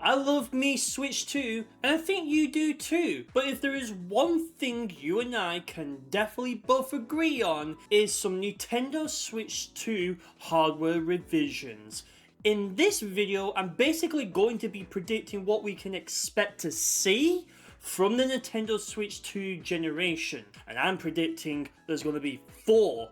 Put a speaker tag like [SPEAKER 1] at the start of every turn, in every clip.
[SPEAKER 1] I love me Switch 2, and I think you do too. But if there is one thing you and I can definitely both agree on, is some Nintendo Switch 2 hardware revisions. In this video, I'm basically going to be predicting what we can expect to see from the Nintendo Switch 2 generation. And I'm predicting there's going to be 4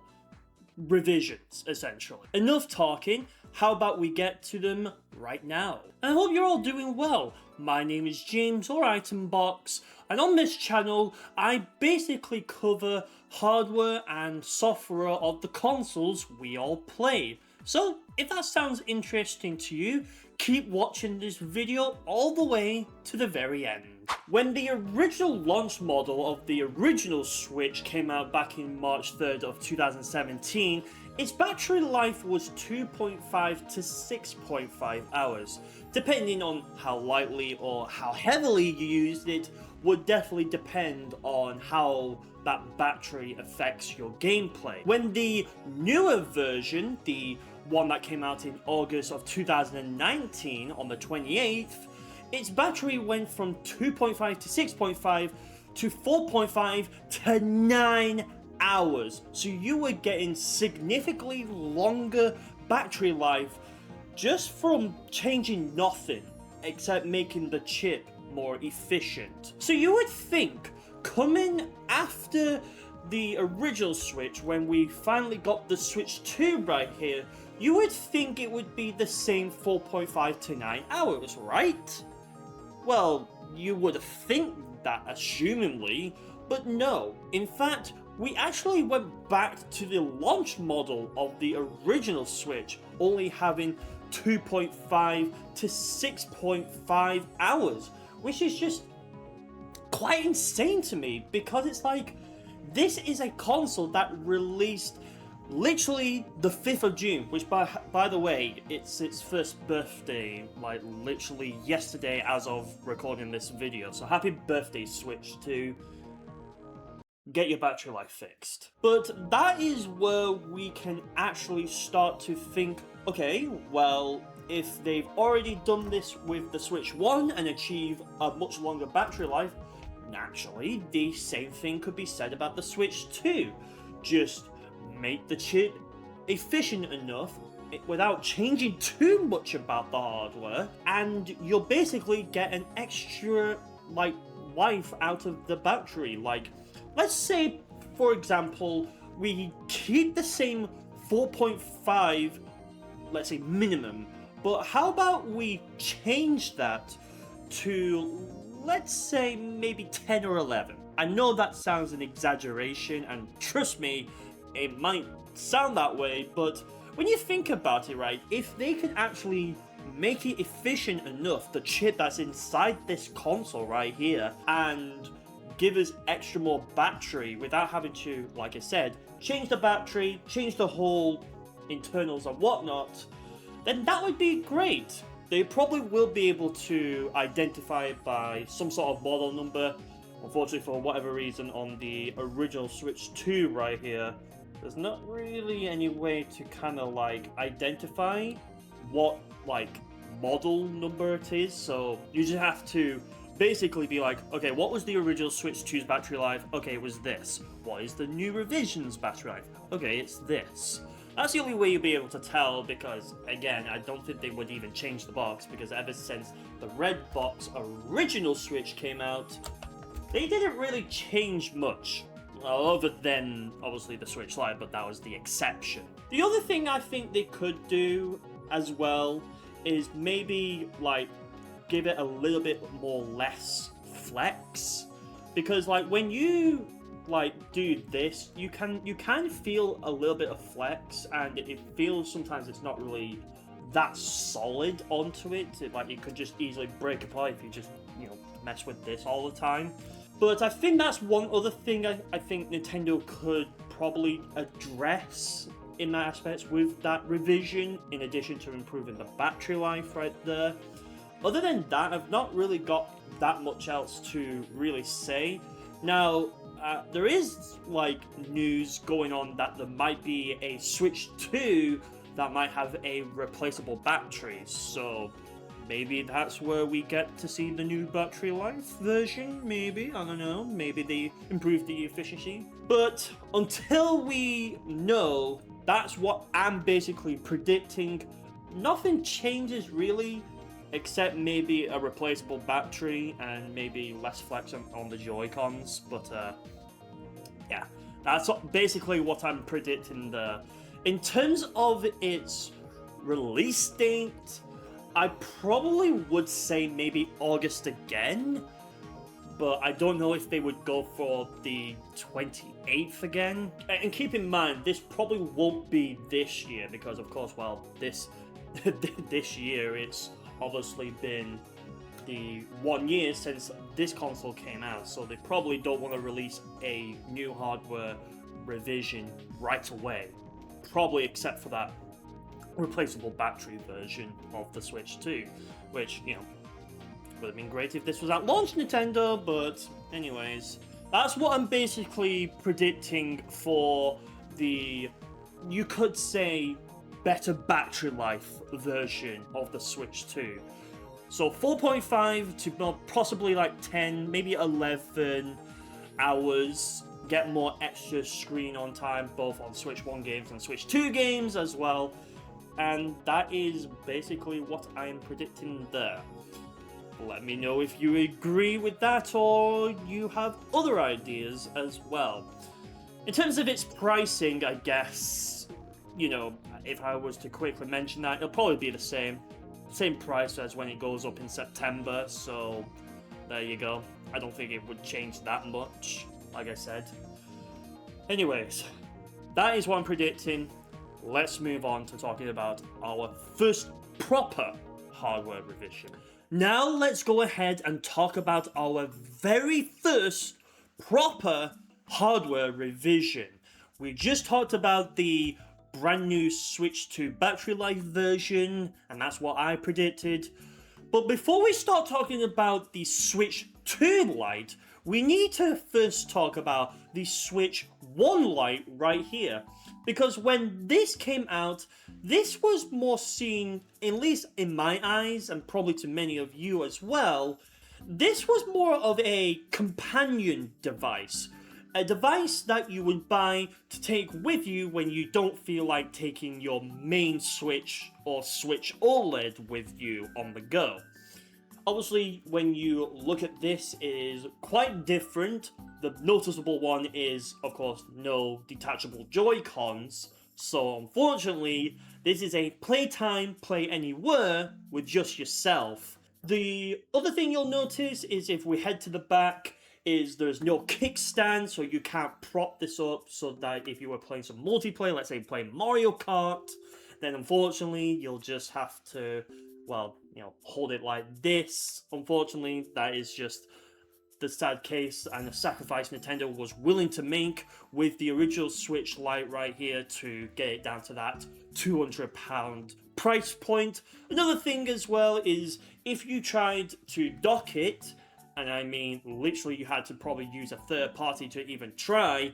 [SPEAKER 1] revisions, essentially. Enough talking, how about we get to them right now? And I hope you're all doing well. My name is James, or ItemBox, and on this channel, I basically cover hardware and software of the consoles we all play. So, if that sounds interesting to you, keep watching this video all the way to the very end. When the original launch model of the original Switch came out back in March 3rd of 2017, its battery life was 2.5 to 6.5 hours. Depending on how lightly or how heavily you used it would definitely depend on how that battery affects your gameplay. When the newer version, the one that came out in August of 2019 on the 28th, its battery went from 2.5 to 6.5 to 4.5 to 9 hours. So you were getting significantly longer battery life just from changing nothing except making the chip more efficient. So you would think, coming after the original Switch, when we finally got the Switch 2 right here, you would think it would be the same 4.5 to 9 hours, right? Well, you would think that, assumingly, but no. In fact, we actually went back to the launch model of the original Switch, only having 2.5 to 6.5 hours, which is just quite insane to me, because it's like, this is a console that released literally the 5th of June, which by the way, it's its first birthday, like literally yesterday as of recording this video. So happy birthday, Switch 2. Get your battery life fixed. But that is where we can actually start to think, okay, well, if they've already done this with the Switch 1 and achieve a much longer battery life, naturally, the same thing could be said about the Switch 2. Just make the chip efficient enough without changing too much about the hardware, and you'll basically get an extra life out of the battery. Like, let's say, for example, we keep the same 4.5, let's say minimum, but how about we change that to, let's say, maybe 10 or 11. I know that sounds an exaggeration, and trust me, it might sound that way, but when you think about it, right, if they could actually make it efficient enough, the chip that's inside this console right here, and give us extra more battery without having to, like I said, change the battery, change the whole internals and whatnot, then that would be great. They probably will be able to identify it by some sort of model number. Unfortunately, for whatever reason, on the original Switch 2 right here, there's not really any way to kind of like identify what like model number it is, so you just have to basically be like, okay, what was the original Switch 2's battery life? Okay, it was this. What is the new revision's battery life? Okay, it's this. That's the only way you'll be able to tell, because again, I don't think they would even change the box, because ever since the red box original Switch came out, they didn't really change much. Other than, obviously, the Switch Lite, but that was the exception. The other thing I think they could do as well is maybe, like, give it a little bit more less flex. Because, like, when you, like, do this, you can feel a little bit of flex, and it feels sometimes it's not really that solid onto it. Like, it could just easily break apart if you just, you know, mess with this all the time. But I think that's one other thing I think Nintendo could probably address in that aspect with that revision, in addition to improving the battery life right there. Other than that, I've not really got that much else to really say. Now, there is like news going on that there might be a Switch 2 that might have a replaceable battery, so maybe that's where we get to see the new battery life version, maybe, I don't know, maybe they improve the efficiency. But until we know, that's what I'm basically predicting. Nothing changes really, except maybe a replaceable battery and maybe less flex on the Joy-Cons, but yeah, that's basically what I'm predicting there. In terms of its release date, I probably would say maybe August again, but I don't know if they would go for the 28th again. And keep in mind, this probably won't be this year, because of course, well, this year it's obviously been the 1 year since this console came out, so they probably don't want to release a new hardware revision right away. Probably except for that replaceable battery version of the Switch 2, which, you know, would have been great if this was at launch, Nintendo, but anyways, that's what I'm basically predicting for the, you could say, better battery life version of the Switch 2. So 4.5 to possibly like 10, maybe 11 hours, get more extra screen on time, both on Switch 1 games and Switch 2 games as well. And that is basically what I'm predicting there. Let me know if you agree with that or you have other ideas as well. In terms of its pricing, I guess, you know, if I was to quickly mention that, it'll probably be the same price as when it goes up in September, so there you go. I don't think it would change that much, like I said. Anyways, that is what I'm predicting. Let's move on to talking about our first proper hardware revision. Now let's go ahead and talk about our very first proper hardware revision. We just talked about the brand new Switch 2 battery life version, and that's what I predicted. But before we start talking about the Switch 2 Lite, we need to first talk about the Switch 1 Lite right here. Because when this came out, this was more seen, at least in my eyes, and probably to many of you as well, this was more of a companion device. A device that you would buy to take with you when you don't feel like taking your main Switch or Switch OLED with you on the go. Obviously, when you look at this, it is quite different. The noticeable one is, of course, no detachable Joy-Cons. So unfortunately, this is a playtime, play anywhere with just yourself. The other thing you'll notice is if we head to the back, is there's no kickstand, so you can't prop this up so that if you were playing some multiplayer, let's say playing Mario Kart, then unfortunately you'll just have to, well, you know, hold it like this. Unfortunately, that is just the sad case and the sacrifice Nintendo was willing to make with the original Switch Lite right here to get it down to that £200 price point. Another thing as well is if you tried to dock it, and I mean literally you had to probably use a third party to even try,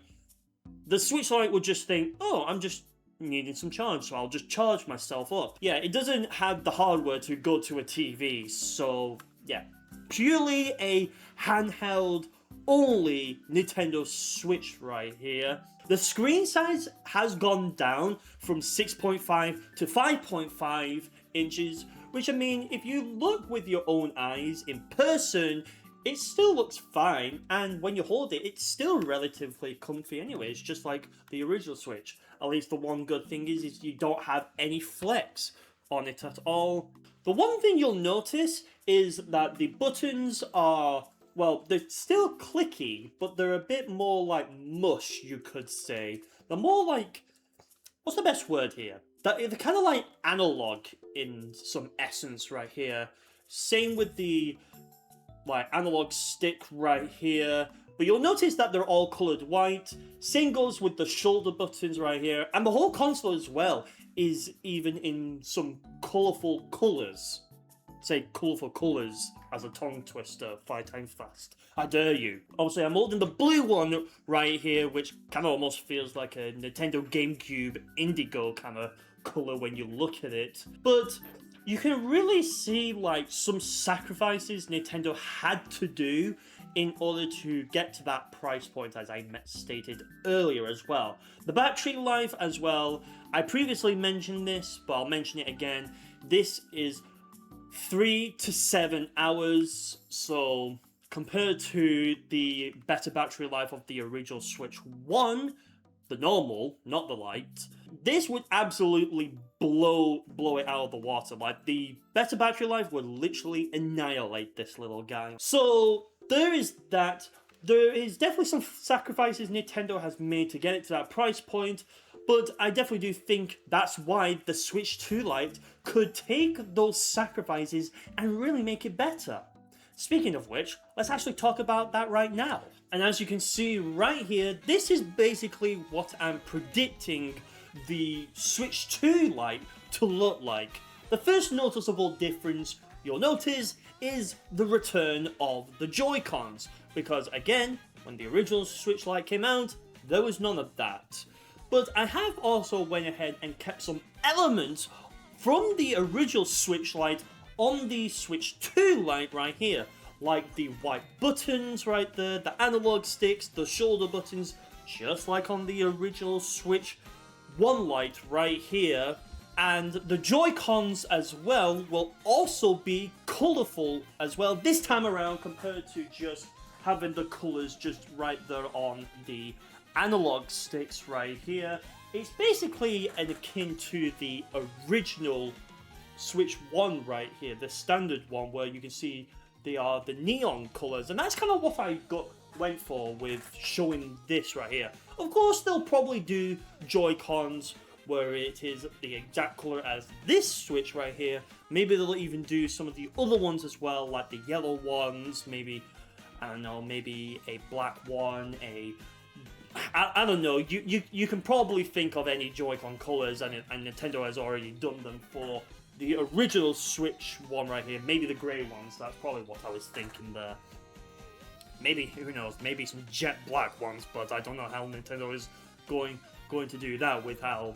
[SPEAKER 1] the Switch Lite would just think, oh, I'm just needing some charge, so I'll just charge myself up. Yeah, it doesn't have the hardware to go to a TV, so yeah. Purely a handheld only Nintendo Switch right here. The screen size has gone down from 6.5 to 5.5 inches, which I mean, if you look with your own eyes in person, it still looks fine, and when you hold it, it's still relatively comfy anyways, just like the original Switch. At least the one good thing is you don't have any flex on it at all. The one thing you'll notice is that the buttons are, well, they're still clicky, but they're a bit more like mush, you could say. They're more like, what's the best word here? They're kind of like analog in some essence right here. Same with the like analog stick right here, but you'll notice that they're all colored white. Same goes with the shoulder buttons right here, and the whole console as well is even in some colorful colors. Say colorful colors as a tongue twister 5 times fast. I dare you. Obviously, I'm holding the blue one right here, which kind of almost feels like a Nintendo GameCube Indigo kind of color when you look at it. But you can really see like some sacrifices Nintendo had to do in order to get to that price point, as I stated earlier as well. The battery life as well, I previously mentioned this, but I'll mention it again. This is 3 to 7 hours, so compared to the better battery life of the original Switch 1, the normal, not the Lite, this would absolutely blow it out of the water. Like, the better battery life would literally annihilate this little guy. So there is that. There is definitely some sacrifices Nintendo has made to get it to that price point, but I definitely do think that's why the Switch 2 Lite could take those sacrifices and really make it better. Speaking of which, let's actually talk about that right now. And as you can see right here, this is basically what I'm predicting the Switch 2 Lite to look like. The first noticeable difference you'll notice is the return of the Joy-Cons, because again, when the original Switch Lite came out, there was none of that. But I have also went ahead and kept some elements from the original Switch Lite on the Switch 2 Lite right here, like the white buttons right there, the analog sticks, the shoulder buttons, just like on the original Switch 1 Lite right here. And the Joy-Cons as well will also be colourful as well this time around, compared to just having the colours just right there on the analog sticks right here. It's basically akin to the original Switch 1 right here, the standard one, where you can see they are the neon colours, and that's kind of what I went for with showing this right here. Of course, they'll probably do Joy-Cons where it is the exact colour as this Switch right here. Maybe they'll even do some of the other ones as well, like the yellow ones, maybe, I don't know, maybe a black one, I don't know, you can probably think of any Joy-Con colours, and Nintendo has already done them for the original Switch one right here. Maybe the grey ones, that's probably what I was thinking there. Maybe, who knows, maybe some jet black ones, but I don't know how Nintendo is going to do that with how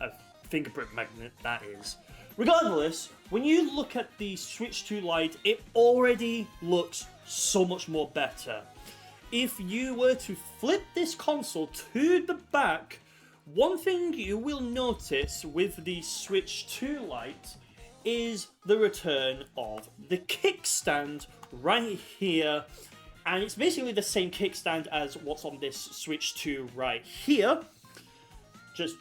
[SPEAKER 1] a fingerprint magnet that is. Regardless, when you look at the Switch 2 Lite, it already looks so much more better. If you were to flip this console to the back, one thing you will notice with the Switch 2 Lite is the return of the kickstand right here. And it's basically the same kickstand as what's on this Switch 2 right here. Just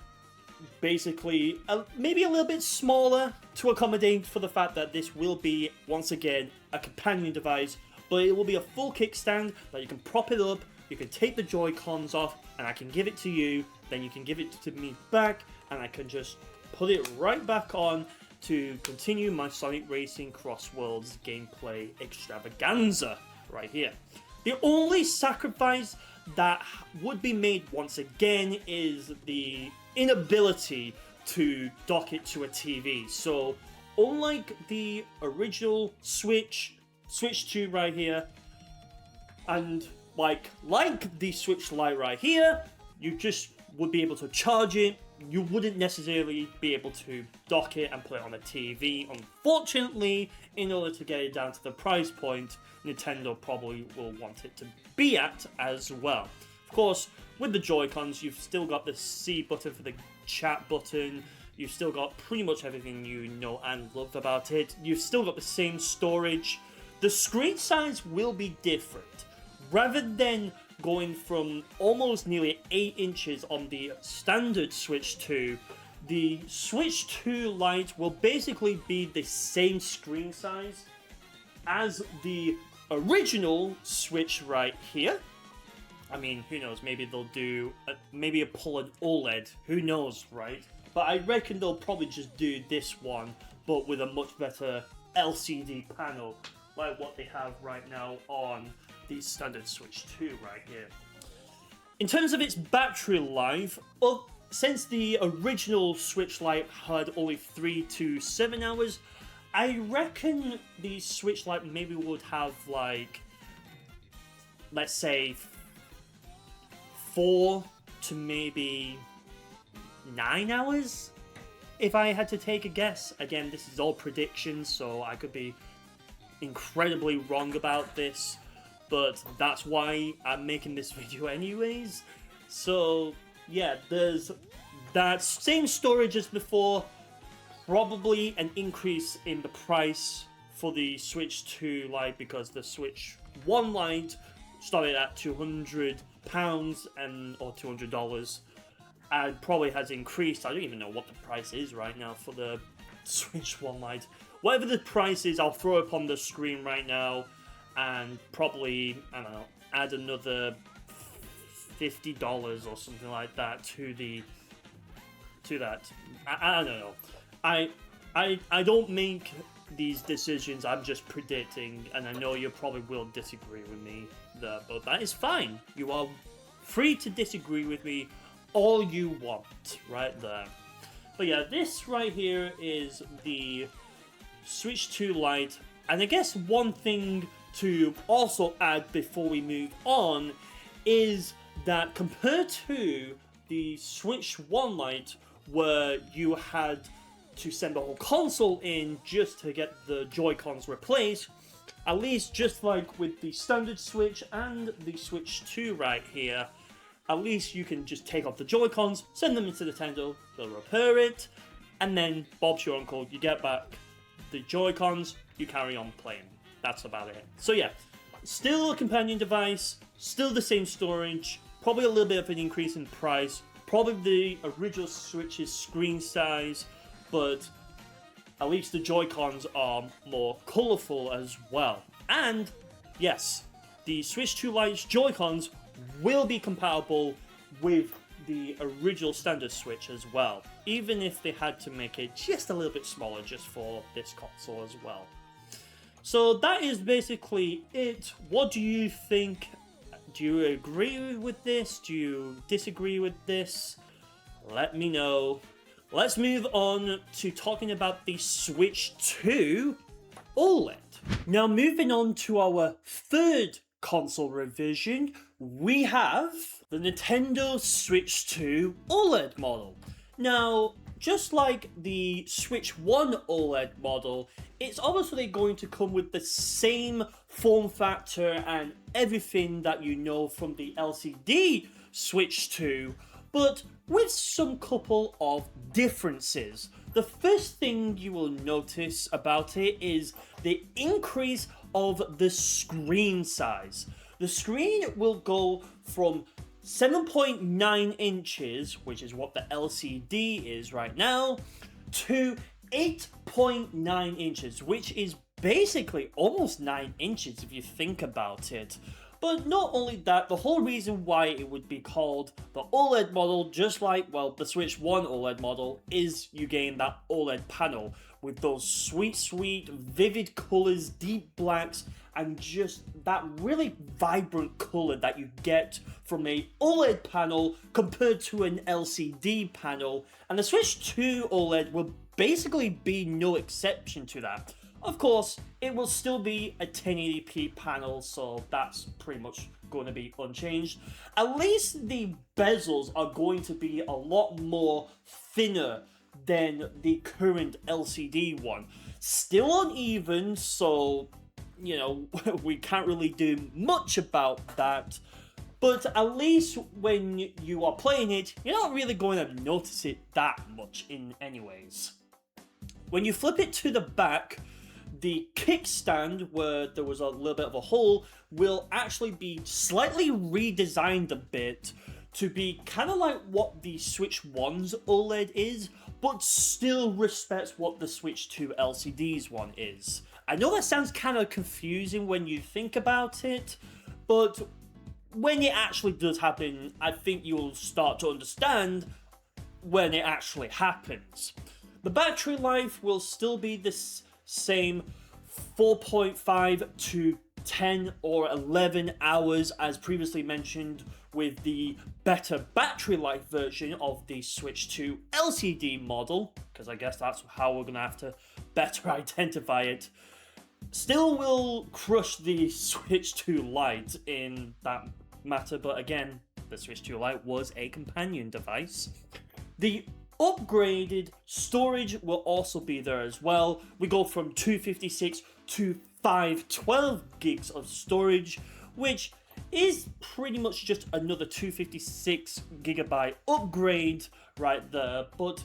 [SPEAKER 1] basically maybe a little bit smaller to accommodate for the fact that this will be, once again, a companion device. But it will be a full kickstand that you can prop it up, you can take the Joy-Cons off, and I can give it to you, then you can give it to me back, and I can just put it right back on to continue my Sonic Racing Cross Worlds gameplay extravaganza right here. The only sacrifice that would be made once again is the inability to dock it to a TV. So unlike the original Switch 2 right here, and like the Switch Lite right here, you just would be able to charge it. You wouldn't necessarily be able to dock it and put it on a TV. Unfortunately, in order to get it down to the price point Nintendo probably will want it to be at as well. Of course, with the Joy-Cons, you've still got the C button for the chat button. You've still got pretty much everything you know and love about it. You've still got the same storage. The screen size will be different. Rather than going from almost nearly 8 inches on the standard Switch 2, the Switch 2 Lite will basically be the same screen size as the original Switch right here. I mean, who knows, maybe they'll do maybe a pull-in OLED, who knows, right? But I reckon they'll probably just do this one, but with a much better LCD panel, like what they have right now on the standard Switch 2 right here. In terms of its battery life, well, since the original Switch Lite had only 3 to 7 hours, I reckon the Switch Lite maybe would have, like, let's say 4 to maybe 9 hours if I had to take a guess, again, this is all predictions, so I could be incredibly wrong about this, but that's why I'm making this video anyways. So yeah, there's that same storage as before, probably an increase in the price for the Switch 2 Lite, because the Switch 1 Lite started at £200 or $200, and probably has increased. I don't even know what the price is right now for the Switch 1 Lite. Whatever the price is, I'll throw it up on the screen right now, and probably, I don't know, add another $50 or something like that to that. I don't know. I don't make these decisions, I'm just predicting, and I know you probably will disagree with me there, but that is fine. You are free to disagree with me all you want, right there. But yeah, this right here is the Switch 2 Lite, and I guess one thing to also add before we move on is that compared to the Switch 1 Lite, where you had to send the whole console in just to get the Joy-Cons replaced, at least just like with the standard Switch and the Switch 2 right here, at least you can just take off the Joy-Cons, send them into Nintendo, they'll repair it, and then Bob's your uncle, you get back the Joy-Cons, you carry on playing. That's about it. So yeah, still a companion device, still the same storage, probably a little bit of an increase in price, probably the original Switch's screen size, but at least the Joy-Cons are more colourful as well. And yes, the Switch 2 Lite's Joy-Cons will be compatible with the original standard Switch as well, even if they had to make it just a little bit smaller just for this console as well. So that is basically it. What do you think? Do you agree with this? Do you disagree with this? Let me know. Let's move on to talking about the Switch 2 OLED. Now, moving on to our third console revision, we have the Nintendo Switch 2 OLED model. Now, just like the Switch 1 OLED model, it's obviously going to come with the same form factor and everything that you know from the LCD Switch 2, but with some couple of differences. The first thing you will notice about it is the increase of the screen size. The screen will go from 7.9 inches, which is what the LCD is right now, to 8.9 inches, which is basically almost 9 inches if you think about it. But not only that, the whole reason why it would be called the OLED model, just like, well, the Switch 1 OLED model, is you gain that OLED panel with those sweet, sweet, vivid colors, deep blacks, and just that really vibrant color that you get from a OLED panel compared to an LCD panel. And the Switch 2 OLED will basically be no exception to that. Of course, it will still be a 1080p panel, so that's pretty much going to be unchanged. At least the bezels are going to be a lot more thinner than the current LCD one. Still uneven, so, you know, we can't really do much about that. But at least when you are playing it, you're not really going to notice it that much in anyways. When you flip it to the back, the kickstand, where there was a little bit of a hole, will actually be slightly redesigned a bit to be kind of like what the Switch 1's OLED is, but still respects what the Switch 2 LCD's one is. I know that sounds kind of confusing when you think about it, but when it actually does happen, I think you'll start to understand when it actually happens. The battery life will still be this same 4.5 to 10 or 11 hours as previously mentioned with the better battery life version of the Switch 2 LCD model, because I guess that's how we're going to have to better identify it. Still will crush the Switch 2 Lite in that matter, but again, the Switch 2 Lite was a companion device. The upgraded storage will also be there as well. We go from 256 to 512 gigs of storage, which is pretty much just another 256 gigabyte upgrade right there. But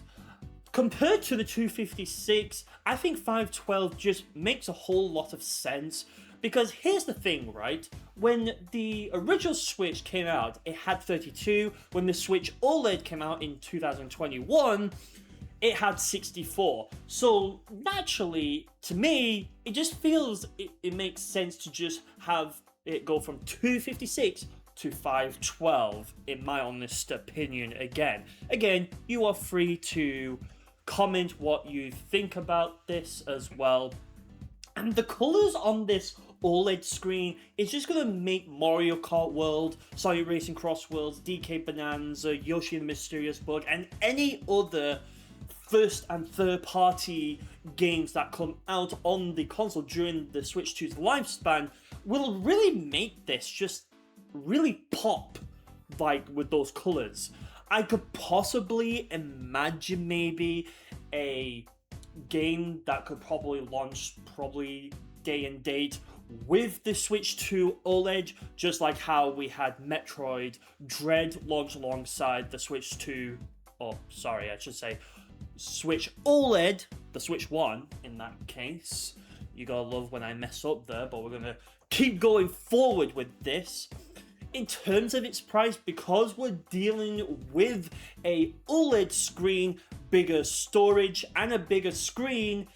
[SPEAKER 1] compared to the 256, I think 512 just makes a whole lot of sense. Because here's the thing, right? When the original Switch came out, it had 32. When the Switch OLED came out in 2021, it had 64. So naturally, to me, it just feels it makes sense to just have it go from 256 to 512, in my honest opinion. Again, you are free to comment what you think about this as well. And the colors on this OLED screen is just going to make Mario Kart World, Sonic Racing Cross Worlds, DK Bonanza, Yoshi and the Mysterious Bug, and any other first and third party games that come out on the console during the Switch 2's lifespan will really make this just really pop, like, with those colors. I could possibly imagine maybe a game that could probably launch day and date with the Switch 2 OLED, just like how we had Metroid Dread launch alongside the Switch 2, I should say Switch OLED, the Switch 1 in that case. You gotta love when I mess up there, but we're gonna keep going forward with this. In terms of its price, because we're dealing with a OLED screen, bigger storage, and a bigger screen,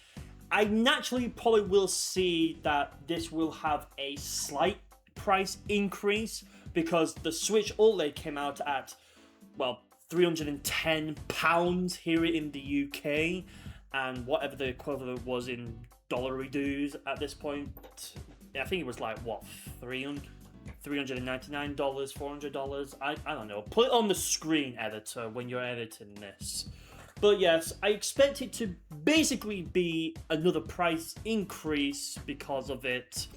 [SPEAKER 1] I naturally probably will see that this will have a slight price increase because the Switch OLED came out at, well, £310 here in the UK, and whatever the equivalent was in dollary dues at this point, I think it was like, what, $399, $400? I don't know. Put it on the screen, editor, when you're editing this. But yes, I expect it to basically be another price increase because of it.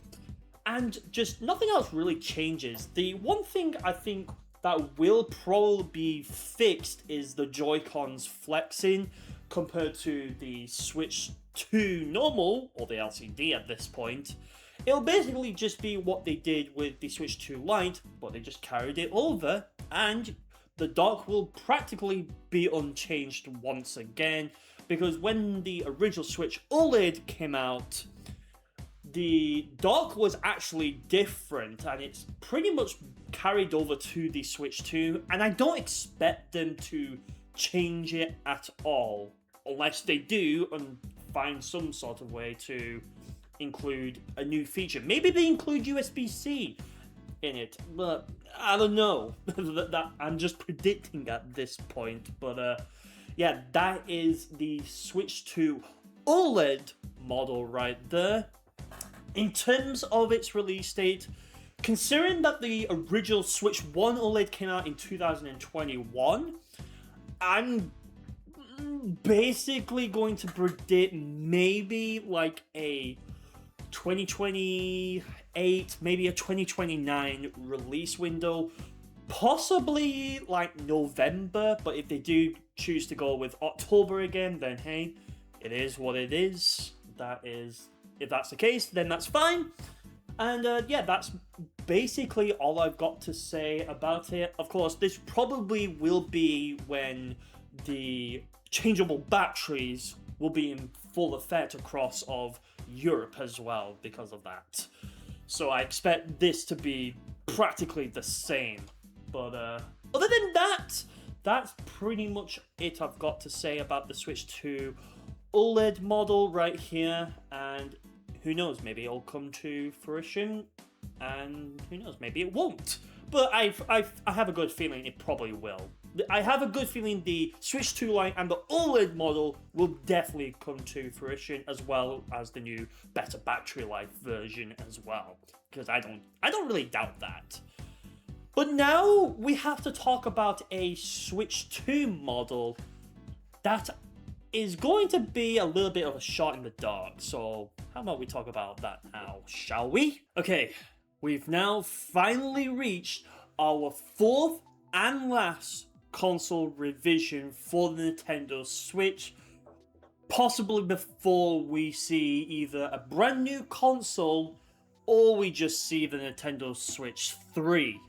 [SPEAKER 1] And just nothing else really changes. The one thing I think that will probably be fixed is the Joy-Cons flexing compared to the Switch 2 normal, or the LCD at this point. It'll basically just be what they did with the Switch 2 Lite, but they just carried it over, and the dock will practically be unchanged once again, because when the original Switch OLED came out, the dock was actually different, and it's pretty much carried over to the Switch 2, and I don't expect them to change it at all, unless they do and find some sort of way to include a new feature. Maybe they include USB-C in it, but I don't know. that I'm just predicting at this point. But yeah, that is the Switch 2 OLED model right there. In terms of its release date, considering that the original Switch 1 OLED came out in 2021, I'm basically going to predict maybe like a 2028, maybe a 2029 release window, possibly like November, but if they do choose to go with October again, then hey, it is what it is. If that's the case, then that's fine. And yeah, that's basically all I've got to say about it. Of course, this probably will be when the changeable batteries will be in full effect across of Europe as well because of that. So I expect this to be practically the same. But other than that, that's pretty much it I've got to say about the Switch 2 OLED model right here. And who knows, maybe it'll come to fruition, and who knows, maybe it won't. But I have a good feeling it probably will. I have a good feeling the Switch 2 Lite and the OLED model will definitely come to fruition, as well as the new better battery life version as well. Because I don't really doubt that. But now we have to talk about a Switch 2 model that is going to be a little bit of a shot in the dark. So how about we talk about that now, shall we? Okay, we've now finally reached our fourth and last console revision for the Nintendo Switch, possibly before we see either a brand new console or we just see the Nintendo Switch 3,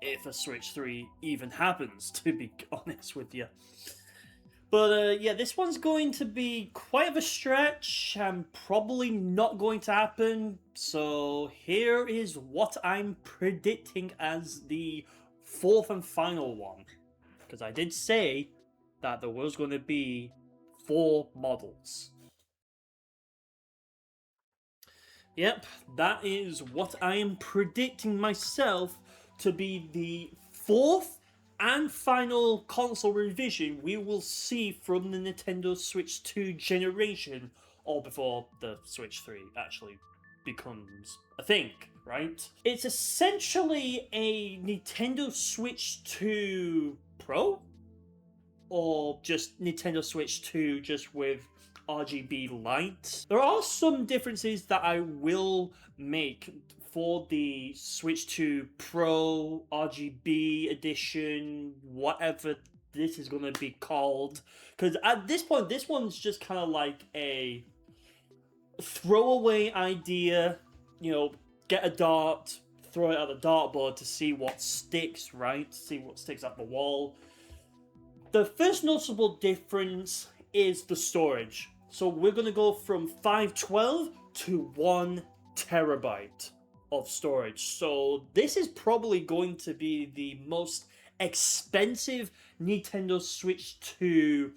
[SPEAKER 1] if a Switch 3 even happens, to be honest with you. But yeah, this one's going to be quite of a stretch and probably not going to happen. So here is what I'm predicting as the fourth and final one. Because I did say that there was going to be 4 models. Yep, that is what I am predicting myself to be the fourth and final console revision we will see from the Nintendo Switch 2 generation, or before the Switch 3 actually becomes a thing, right? It's essentially a Nintendo Switch 2 Pro, or just Nintendo Switch 2 just with RGB light. There are some differences that I will make for the Switch 2 Pro, RGB edition, whatever this is going to be called. Because at this point, this one's just kind of like a throwaway idea. You know, get a dart, throw it at the dartboard to see what sticks, right? See what sticks at the wall. The first noticeable difference is the storage. So we're going to go from 512 to 1 terabyte of storage. So this is probably going to be the most expensive Nintendo Switch 2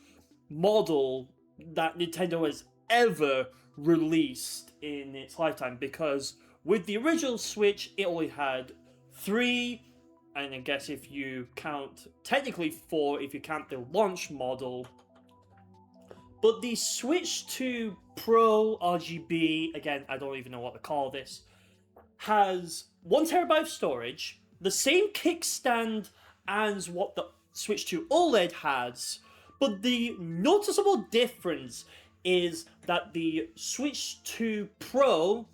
[SPEAKER 1] model that Nintendo has ever released in its lifetime, because with the original Switch it only had 3, and I guess if you count, technically 4 if you count the launch model. But the Switch 2 Pro RGB, again, I don't even know what to call this, has 1 terabyte of storage, the same kickstand as what the Switch 2 OLED has, but the noticeable difference is that the Switch 2 Pro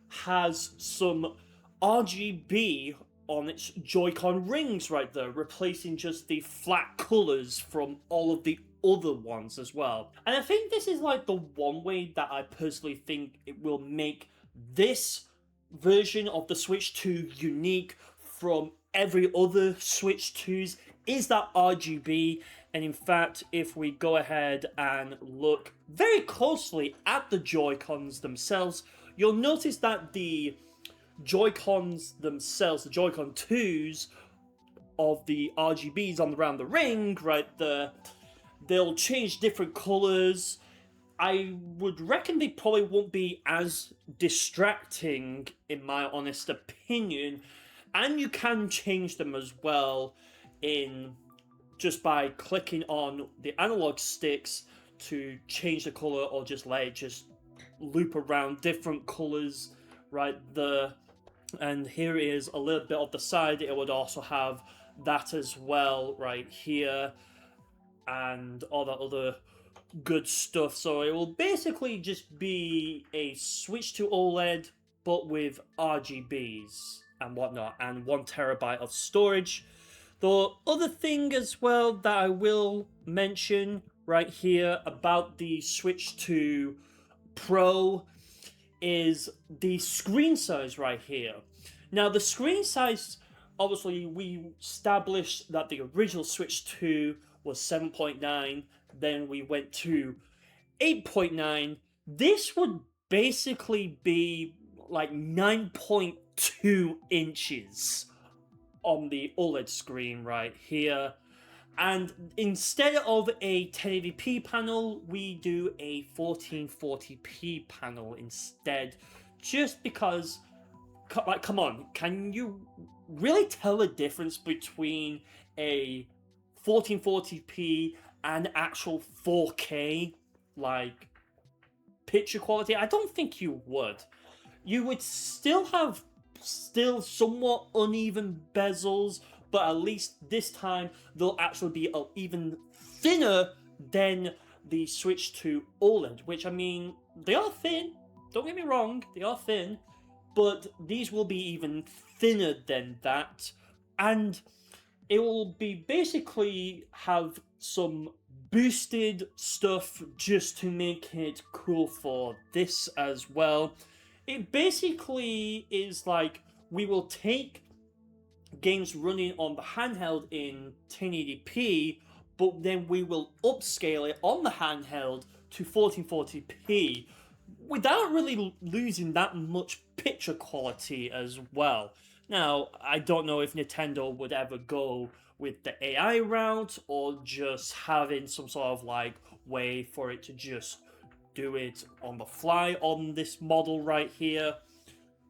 [SPEAKER 1] has some RGB on its Joy-Con rings right there, replacing just the flat colours from all of the other ones as well. And I think this is like the one way that I personally think it will make this version of the Switch 2 unique from every other Switch 2s, is that RGB. And in fact, if we go ahead and look very closely at the Joy-Cons themselves, you'll notice that the Joy-Cons themselves, the Joy-Con 2s of the RGBs on around the ring right there, they'll change different colours. I would reckon they probably won't be as distracting, in my honest opinion, and you can change them as well in just by clicking on the analog sticks to change the colour, or just let it just loop around different colours right there. And here is a little bit of the side. It would also have that as well right here, and all that other good stuff. So it will basically just be a Switch to OLED, but with RGBs and whatnot, and 1 terabyte of storage. The other thing as well that I will mention right here about the Switch 2 Pro is the screen size right here. Now the screen size, obviously we established that the original Switch 2 was 7.9, then we went to 8.9. This would basically be like 9.2 inches on the OLED screen right here. And instead of a 1080p panel, we do a 1440p panel instead. Just because, like, come on, can you really tell the difference between a 1440p and actual 4K, like, picture quality? I don't think you would. You would still have somewhat uneven bezels, but at least this time they'll actually be even thinner than the Switch 2 OLED, which, I mean, they are thin, don't get me wrong, they are thin, but these will be even thinner than that. And it will be basically have some boosted stuff just to make it cool for this as well. It basically is like we will take games running on the handheld in 1080p, but then we will upscale it on the handheld to 1440p without really losing that much picture quality as well. Now, I don't know if Nintendo would ever go with the AI route or just having some sort of like way for it to just do it on the fly on this model right here.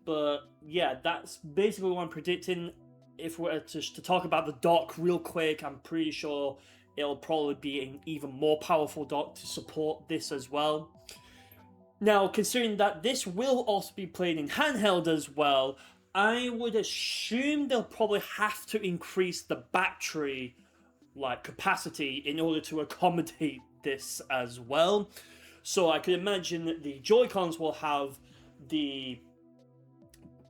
[SPEAKER 1] But yeah, that's basically what I'm predicting. If we're to talk about the dock real quick, I'm pretty sure it'll probably be an even more powerful dock to support this as well. Now, considering that this will also be played in handheld as well, I would assume they'll probably have to increase the battery like capacity in order to accommodate this as well. So I could imagine that the Joy-Cons will have the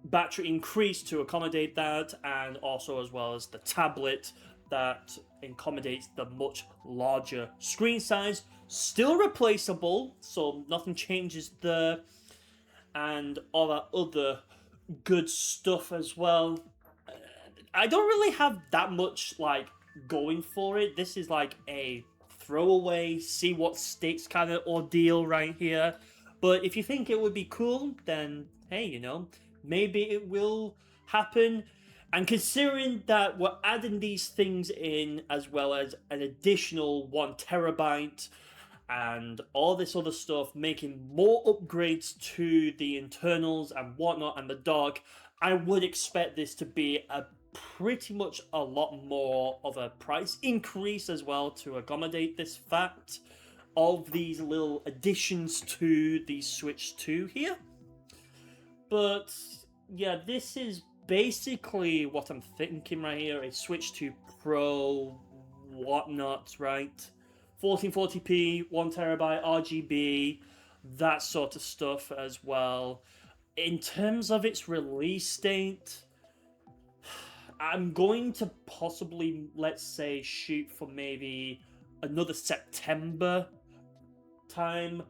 [SPEAKER 1] battery increase to accommodate that, and also as well as the tablet that accommodates the much larger screen size. Still replaceable, so nothing changes there, and all that other good stuff as well. I don't really have that much like going for it. This is like a throwaway, see what sticks kind of ordeal right here. But if you think it would be cool, then hey, you know, maybe it will happen. And considering that we're adding these things in as well as an additional 1 terabyte and all this other stuff, making more upgrades to the internals and whatnot and the dock, I would expect this to be a pretty much a lot more of a price increase as well to accommodate this fact of these little additions to the Switch 2 here. But yeah, this is basically what I'm thinking right here. A Switch 2 Pro, whatnot, right? 1440p, 1 terabyte RGB, that sort of stuff as well. In terms of its release date, I'm going to possibly, let's say, shoot for maybe another September time,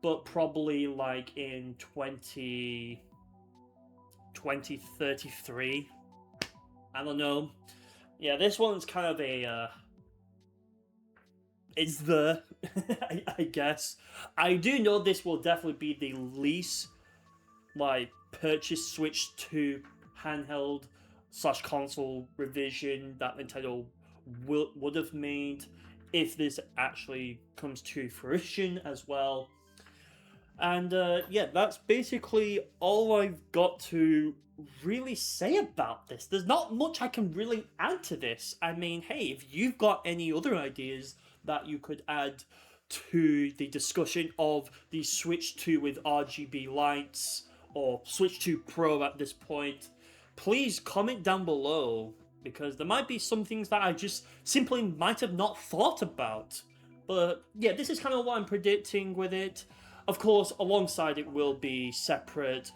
[SPEAKER 1] but probably like in 2033. I don't know. Yeah, this one's kind of a it's the I guess. I do know this will definitely be the least like purchase Switch 2 handheld slash console revision that Nintendo would have made if this actually comes to fruition as well. And yeah, that's basically all I've got to really say about this. There's not much I can really add to this. I mean, hey, if you've got any other ideas that you could add to the discussion of the Switch 2 with RGB lights or Switch 2 Pro at this point, please comment down below, because there might be some things that I just simply might have not thought about. But yeah, this is kind of what I'm predicting with it. Of course, alongside it will be separate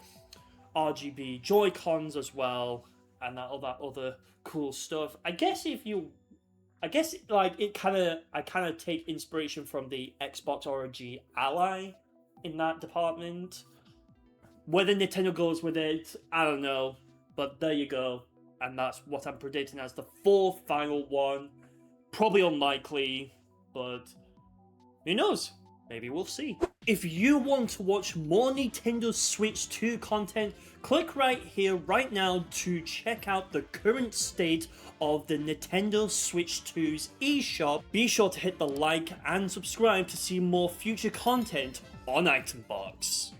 [SPEAKER 1] RGB Joy-Cons as well, and all that other cool stuff. I guess like I kind of take inspiration from the Xbox Origin Ally in that department. Whether Nintendo goes with it, I don't know, but there you go, and that's what I'm predicting as the fourth final one. Probably unlikely, but who knows? Maybe we'll see. If you want to watch more Nintendo Switch 2 content, click right here right now to check out the current state of the Nintendo Switch 2's eShop. Be sure to hit the like and subscribe to see more future content on ItemBox.